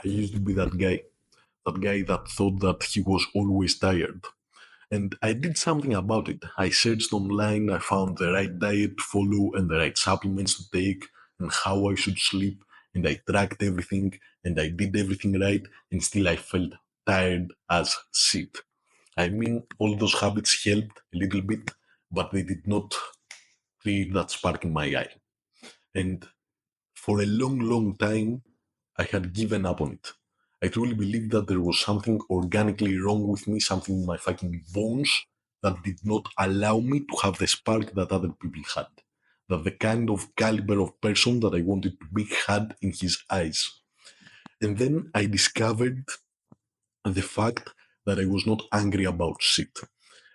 I used to be that guy that thought that he was always tired. And I did something about it. I searched online, I found the right diet to follow and the right supplements to take and how I should sleep. And I tracked everything and I did everything right. And still I felt tired as shit. I mean, all those habits helped a little bit, but they did not create that spark in my eye. And for a long, long time, I had given up on it. I truly believed that there was something organically wrong with me, something in my fucking bones that did not allow me to have the spark that other people had. That the kind of caliber of person that I wanted to be had in his eyes. And then I discovered the fact that I was not angry about shit.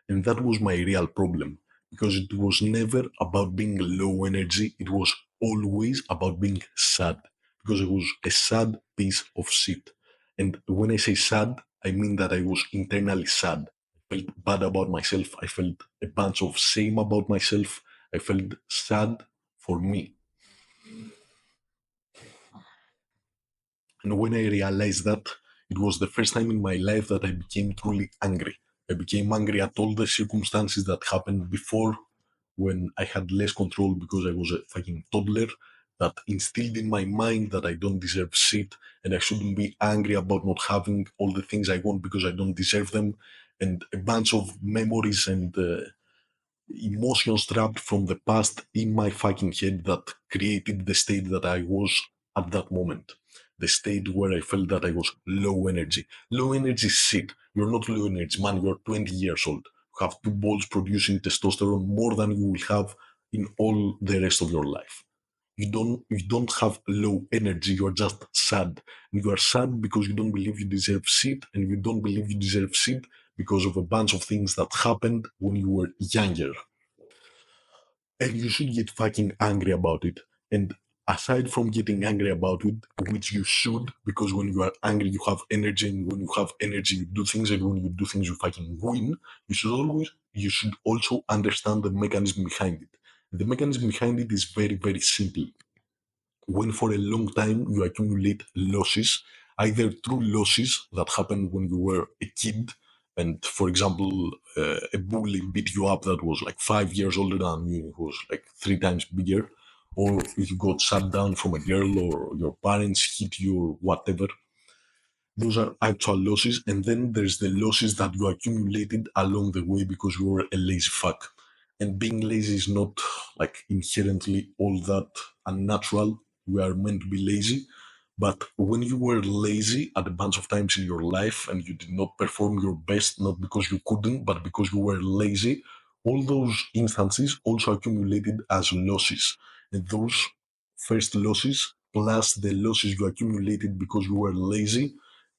And that was my real problem because it was never about being low energy. It was always about being sad because it was a sad piece of shit. And when I say sad, I mean that I was internally sad. I felt bad about myself. I felt a bunch of shame about myself. I felt sad for me. And when I realized that, it was the first time in my life that I became truly angry. I became angry at all the circumstances that happened before when I had less control because I was a fucking toddler that instilled in my mind that I don't deserve shit and I shouldn't be angry about not having all the things I want because I don't deserve them. And a bunch of memories and emotions trapped from the past in my fucking head that created the state that I was at that moment. The state where I felt that I was low energy. Low energy is shit. You're not low energy, man. You're 20 years old. You have two balls producing testosterone more than you will have in all the rest of your life. You don't have low energy, you're just sad. And you are sad because you don't believe you deserve shit, and you don't believe you deserve shit because of a bunch of things that happened when you were younger. And you should get fucking angry about it. And aside from getting angry about it, which you should, because when you are angry, you have energy, and when you have energy, you do things, and when you do things, you fucking win. You should also understand the mechanism behind it. The mechanism behind it is very, very simple. When for a long time you accumulate losses, either through losses that happened when you were a kid, and for example, a bully beat you up that was like 5 years older than you, who was like 3 times bigger, or if you got shut down from a girl, or your parents hit you, or whatever. Those are actual losses, and then there's the losses that you accumulated along the way because you were a lazy fuck. And being lazy is not like inherently all that unnatural. We are meant to be lazy. But when you were lazy at a bunch of times in your life and you did not perform your best, not because you couldn't, but because you were lazy, all those instances also accumulated as losses. And those first losses, plus the losses you accumulated because you were lazy,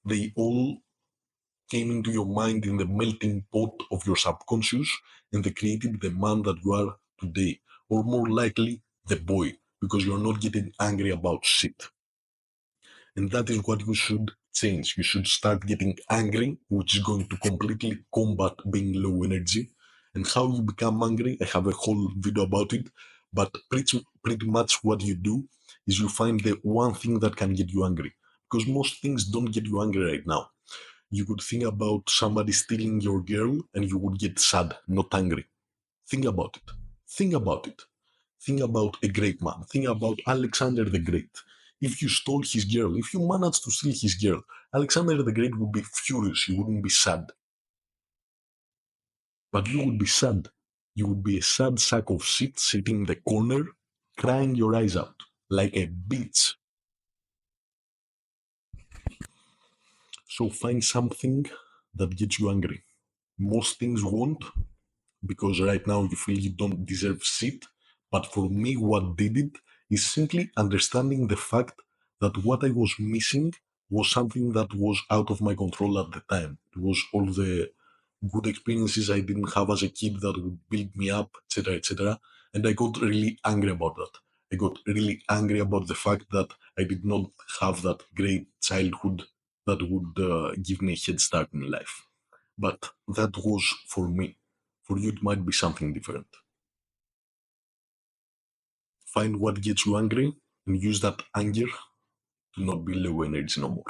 they all came into your mind in the melting pot of your subconscious and they created the man that you are today. Or more likely, the boy, because you're not getting angry about shit. And that is what you should change. You should start getting angry, which is going to completely combat being low energy. And how you become angry, I have a whole video about it. But pretty much what you do is you find the one thing that can get you angry. Because most things don't get you angry right now. You could think about somebody stealing your girl and you would get sad, not angry. Think about it. Think about it. Think about a great man. Think about Alexander the Great. If you stole his girl, if you managed to steal his girl, Alexander the Great would be furious. He wouldn't be sad. But you would be sad. You would be a sad sack of shit sitting in the corner, crying your eyes out like a bitch. So find something that gets you angry. Most things won't, because right now you feel you don't deserve shit. But for me, what did it is simply understanding the fact that what I was missing was something that was out of my control at the time. It was all the good experiences I didn't have as a kid that would build me up, etc., etc. And I got really angry about that. I got really angry about the fact that I did not have that great childhood that would give me a head start in life. But that was for me. For you, it might be something different. Find what gets you angry and use that anger to not be low energy no more.